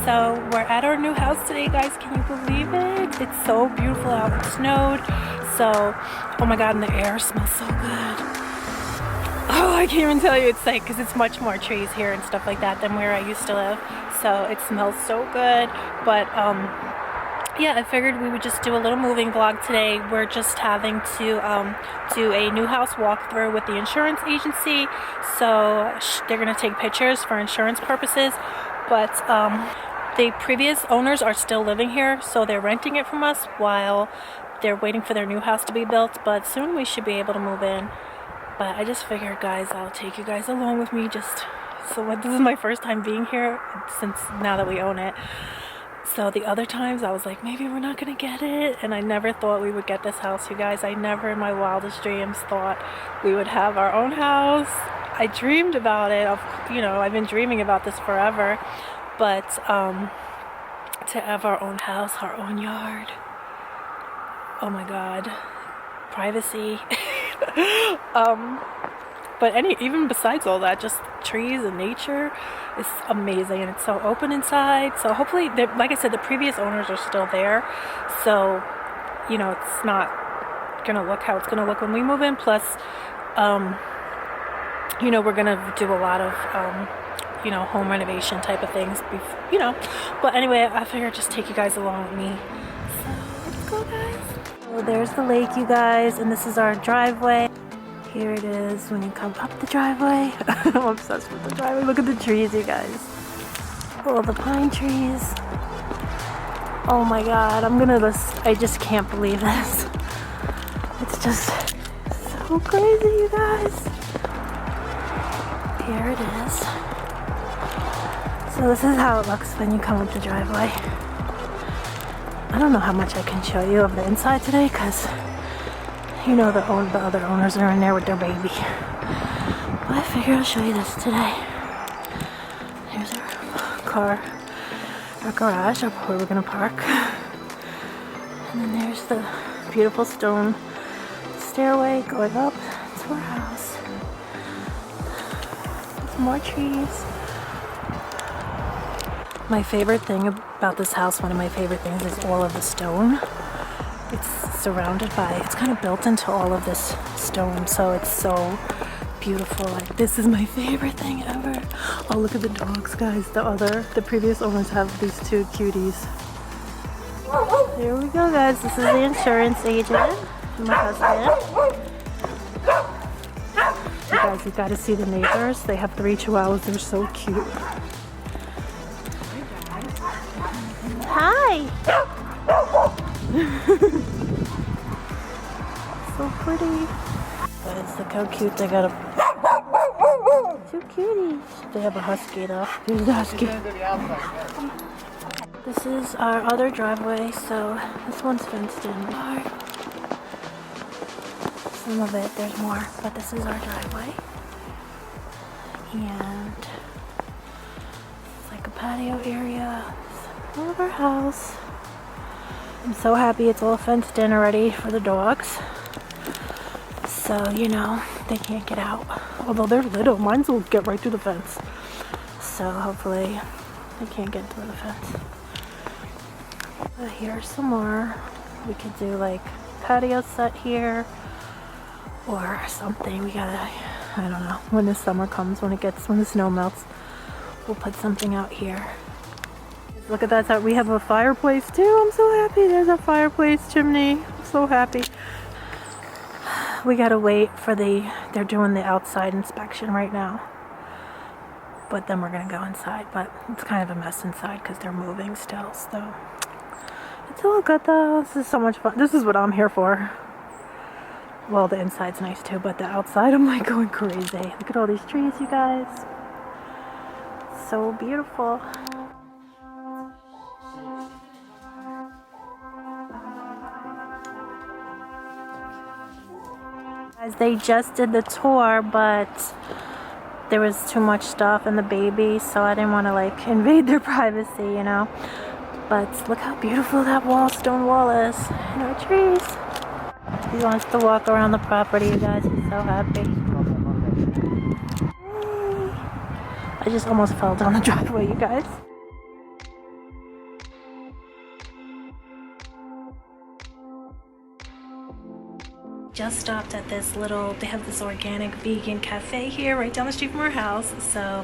So we're at our new house today, guys. Can you believe it? It's so beautiful out. It snowed. So, oh my God, and the air smells so good. Oh, I can't even tell you. It's like, because it's much more trees here and stuff like that than where I used to live. So it smells so good. But yeah, I figured we would just do a little moving vlog today. We're just having to do a new house walkthrough with the insurance agency. So they're gonna take pictures for insurance purposes. But the previous owners are still living here, so they're renting it from us while they're waiting for their new house to be built. But soon we should be able to move in. But I just figured, guys, I'll take you guys along with me. Just so this is my first time being here since now that we own it. So the other times I was like, maybe we're not gonna get it, and I never thought we would get this house, you guys. I never in my wildest dreams thought we would have our own house. I dreamed about it, you know, I've been dreaming about this forever, but to have our own house, our own yard, oh my God, privacy. But even besides all that, just trees and nature is amazing, and it's so open inside. So hopefully, like I said, the previous owners are still there. So, you know, it's not gonna look how it's gonna look when we move in. Plus, you know, we're gonna do a lot of, you know, home renovation type of things, you know. But anyway, I figured I'd just take you guys along with me. So let's go, guys. So there's the lake, you guys, and this is our driveway. Here it is when you come up the driveway. I'm obsessed with the driveway. Look at the trees, you guys. All the pine trees. Oh my God, I just can't believe this. It's just so crazy, you guys. Here it is. So this is how it looks when you come up the driveway. I don't know how much I can show you of the inside today, because you know the other owners are in there with their baby. But I figure I'll show you this today. Here's our car, our garage, where we're gonna park. And then there's the beautiful stone stairway going up to our house. Some more trees. My favorite thing about this house, one of my favorite things, is all of the stone. It's surrounded by, it's kind of built into all of this stone, so it's so beautiful. Like, this is my favorite thing ever. Oh, look at the dogs, guys. The previous owners have these two cuties. Here we go, guys. This is the insurance agent, my husband. You guys, you gotta see the neighbors. They have 3 chihuahuas. They're so cute. Hi. So pretty. Guys, look how cute they got. 2 cuties. They have a husky though. Here's the husky. This is our other driveway, so this one's fenced in hard. Some of it, there's more, but this is our driveway. And it's like a patio area. It's all of our house. I'm so happy it's all fenced in already for the dogs. So, you know, they can't get out. Although they're little, mine will get right through the fence. So hopefully they can't get through the fence. But here's some more. We could do like patio set here or something. We gotta, I don't know, when the summer comes, when the snow melts, we'll put something out here. Look at that, we have a fireplace too. I'm so happy. There's a fireplace chimney. I'm so happy. We gotta wait for they're doing the outside inspection right now. But then we're gonna go inside. But it's kind of a mess inside because they're moving still. So it's all good though. This is so much fun. This is what I'm here for. Well, the inside's nice too, but the outside, I'm like going crazy. Look at all these trees, you guys. So beautiful. They just did the tour, but there was too much stuff and the baby, so I didn't want to like invade their privacy, you know. But look how beautiful that stone wall is. No trees. He wants to walk around the property, you guys. He's so happy. Yay. I just almost fell down the driveway, you guys. Just stopped at this little, they have this organic vegan cafe here right down the street from our house, so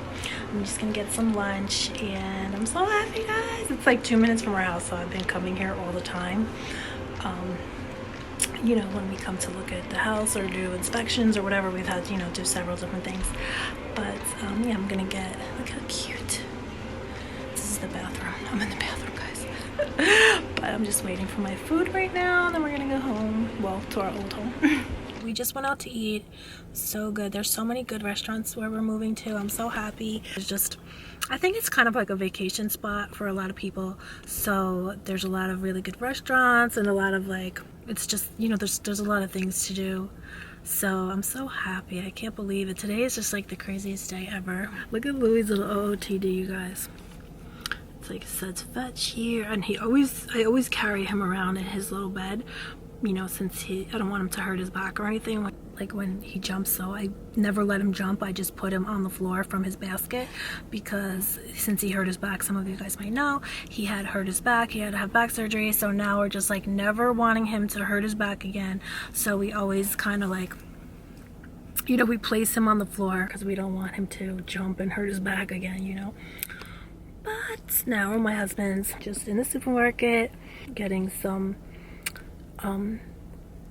I'm just gonna get some lunch, and I'm so happy, guys. It's like 2 minutes from our house, so I've been coming here all the time. You know, when we come to look at the house or do inspections or whatever, we've had, you know, do several different things. But yeah, I'm gonna get, look how cute. This is the bathroom. I'm in the bathroom, guys. But I'm just waiting for my food right now, then we're gonna go home, well, to our old home. We just went out to eat. So good. There's so many good restaurants where we're moving to. I'm so happy. It's just, I think it's kind of like a vacation spot for a lot of people. So there's a lot of really good restaurants and a lot of like, it's just, you know, there's a lot of things to do. So I'm so happy. I can't believe it. Today is just like the craziest day ever. Look at Louis' little OOTD, you guys. It's like, it says fetch here, and I always carry him around in his little bed, you know, since I don't want him to hurt his back or anything, like when he jumps. So I never let him jump. I just put him on the floor from his basket, because since he hurt his back, some of you guys might know, he had hurt his back. He had to have back surgery. So now we're just like never wanting him to hurt his back again. So we always kind of like, you know, we place him on the floor because we don't want him to jump and hurt his back again, you know. But now my husband's just in the supermarket getting some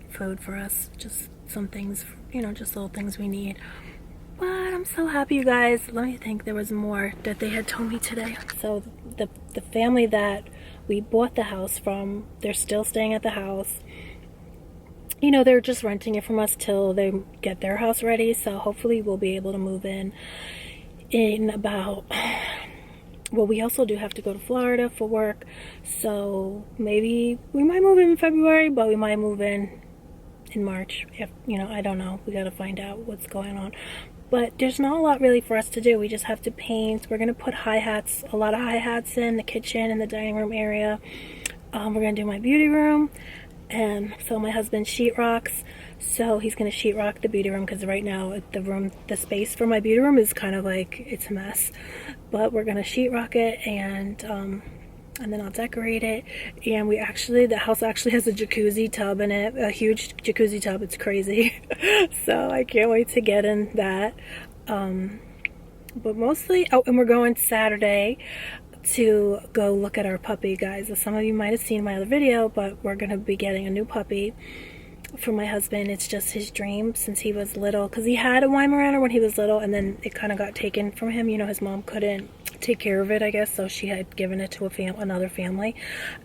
food for us, just some things, you know, just little things we need. But I'm so happy, you guys. Let me think, there was more that they had told me today. So the family that we bought the house from, they're still staying at the house. You know, they're just renting it from us till they get their house ready. So hopefully we'll be able to move in about, well, we also do have to go to Florida for work, so maybe we might move in February, but we might move in March. If, you know, I don't know. We got to find out what's going on. But there's not a lot really for us to do. We just have to paint. We're going to put hi-hats, a lot of hi-hats in the kitchen and the dining room area. We're going to do my beauty room. And so my husband sheetrocks, so he's going to sheetrock the beauty room, because right now the space for my beauty room is kind of like, it's a mess. But we're going to sheetrock it, and then I'll decorate it. And the house actually has a jacuzzi tub in it, a huge jacuzzi tub. It's crazy. So I can't wait to get in that. But mostly, oh, and we're going Saturday to go look at our puppy, guys. Some of you might have seen my other video, but we're gonna be getting a new puppy for my husband. It's just his dream since he was little, because he had a Weimaraner when he was little, and then it kind of got taken from him. You know, his mom couldn't take care of it, I guess, so she had given it to another family,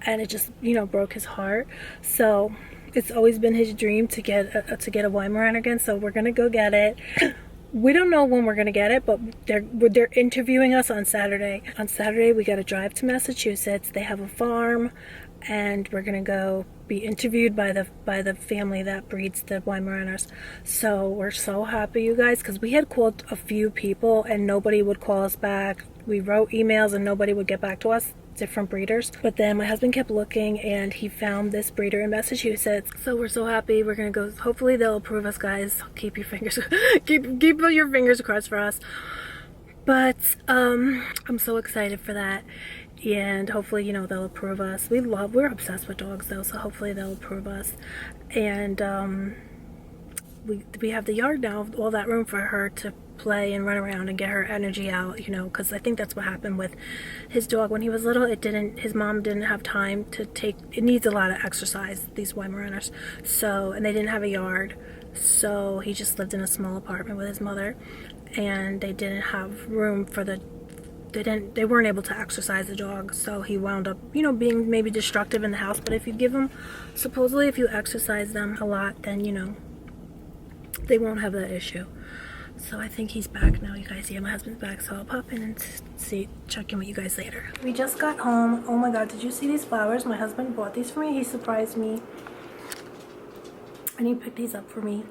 and it just, you know, broke his heart. So it's always been his dream to get a Weimaraner again, so we're gonna go get it. We don't know when we're gonna get it, but they're interviewing us on Saturday. On Saturday, we got to drive to Massachusetts. They have a farm, and we're gonna go be interviewed by the family that breeds the Weimaraners. So we're so happy, you guys, because we had called a few people and nobody would call us back. We wrote emails and nobody would get back to us. Different breeders. But then my husband kept looking and he found this breeder in Massachusetts. So we're so happy. We're gonna go. Hopefully they'll approve us, guys. Keep your fingers keep your fingers crossed for us. But I'm so excited for that, and hopefully, you know, they'll approve us. We're obsessed with dogs though, so hopefully they'll approve us. And we have the yard now, all that room for her to play and run around and get her energy out, you know, because I think that's what happened with his dog when he was little. His mom didn't have time to it needs a lot of exercise, these Weimaraners. So, and they didn't have a yard, so he just lived in a small apartment with his mother, and they didn't have room for they weren't able to exercise the dog, so he wound up, you know, being maybe destructive in the house. But if you give them, supposedly if you exercise them a lot, then, you know, they won't have that issue. So I think he's back now, you guys. Yeah, my husband's back, so I'll pop in and check in with you guys later. We just got home. Oh my god, did you see these flowers? My husband bought these for me. He surprised me, and he picked these up for me.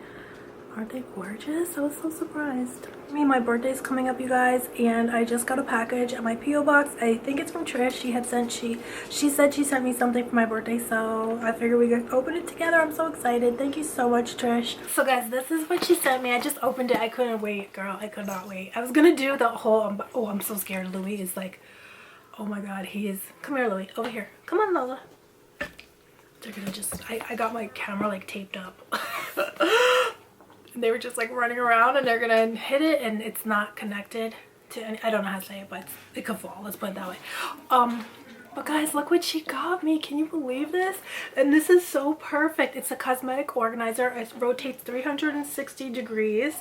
Aren't they gorgeous? I was so surprised. My birthday's coming up, you guys, and I just got a package at my P.O. box. I think it's from Trish. She said she sent me something for my birthday, so I figured we could open it together. I'm so excited. Thank you so much, Trish. So guys, this is what she sent me. I just opened it. I couldn't wait, girl. I could not wait. I was gonna do the whole, oh, I'm so scared. Louis is like, oh my god, he is. Come here, Louis. Over here. Come on, Lola. They're gonna just, I got my camera like taped up. And they were just like running around, and they're gonna hit it, and it's not connected to any, I don't know how to say it, but it could fall, let's put it that way. But guys, look what she got me. Can you believe this? And this is so perfect. It's a cosmetic organizer. It rotates 360 degrees.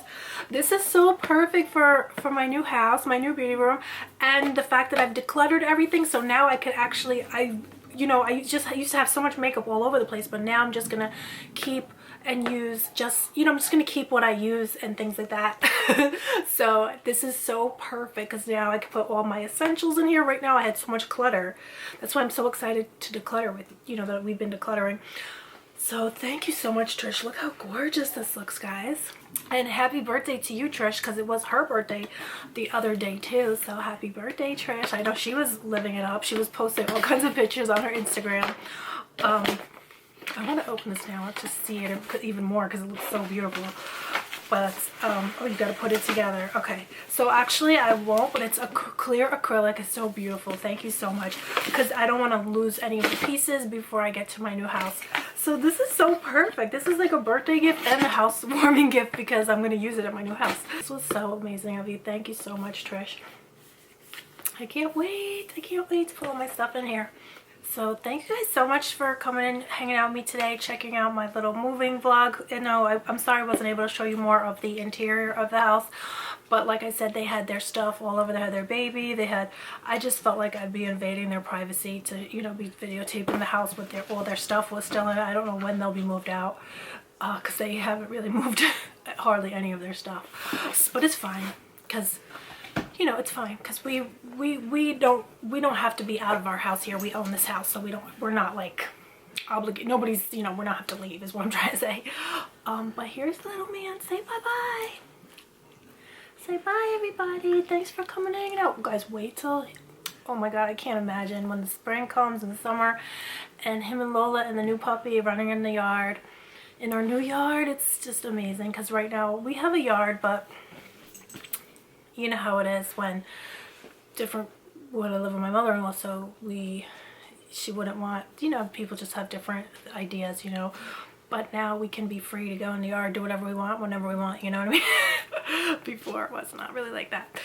This is so perfect for my new house, my new beauty room, and the fact that I've decluttered everything. So now I could actually, I used to have so much makeup all over the place, but now I'm just gonna keep and use just, I'm just gonna keep what I use and things like that. So this is so perfect because now I can put all my essentials in here. Right now I had so much clutter. That's why I'm so excited to declutter with, that we've been decluttering. So thank you so much, Trish. Look how gorgeous this looks, guys. And happy birthday to you, Trish, because it was her birthday the other day too. So happy birthday, Trish. I know she was living it up. She was posting all kinds of pictures on her Instagram. I want to open this now to see it even more because it looks so beautiful. But oh, you got to put it together. Okay, so actually I won't, but it's a clear acrylic. It's so beautiful. Thank you so much, because I don't want to lose any of the pieces before I get to my new house. So this is so perfect. This is like a birthday gift and a housewarming gift because I'm going to use it at my new house. This was so amazing of you. Thank you so much, Trish. I can't wait. I can't wait to put all my stuff in here. So thank you guys so much for coming in, hanging out with me today, checking out my little moving vlog. I'm sorry I wasn't able to show you more of the interior of the house, but like I said, they had their stuff all over. They had their baby. I just felt like I'd be invading their privacy to, be videotaping the house with all their stuff was still in it. I don't know when they'll be moved out, because they haven't really moved hardly any of their stuff, but it's fine, because it's fine, because we don't have to be out of our house here. We own this house, so we're not like obligated. Nobody's, we're not have to leave is what I'm trying to say. But here's the little man. Say bye-bye. Say bye, everybody. Thanks for coming and hanging out. Guys, wait till, oh my God, I can't imagine when the spring comes and the summer and him and Lola and the new puppy running in the yard. In our new yard, it's just amazing, because right now we have a yard, but you know how it is when I live with my mother-in-law, so she wouldn't want, people just have different ideas, but now we can be free to go in the yard, do whatever we want, whenever we want, you know what I mean? Before it was not really like that.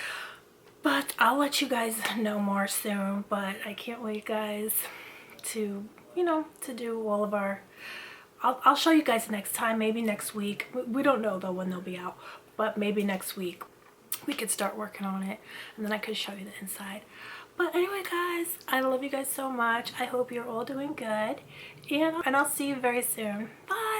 But I'll let you guys know more soon, but I can't wait, guys, to, to do all of our, I'll show you guys next time, maybe next week. We don't know though when they'll be out, but maybe next week we could start working on it, and then I could show you the inside. But anyway, guys, I love you guys so much. I hope you're all doing good, and I'll see you very soon. Bye.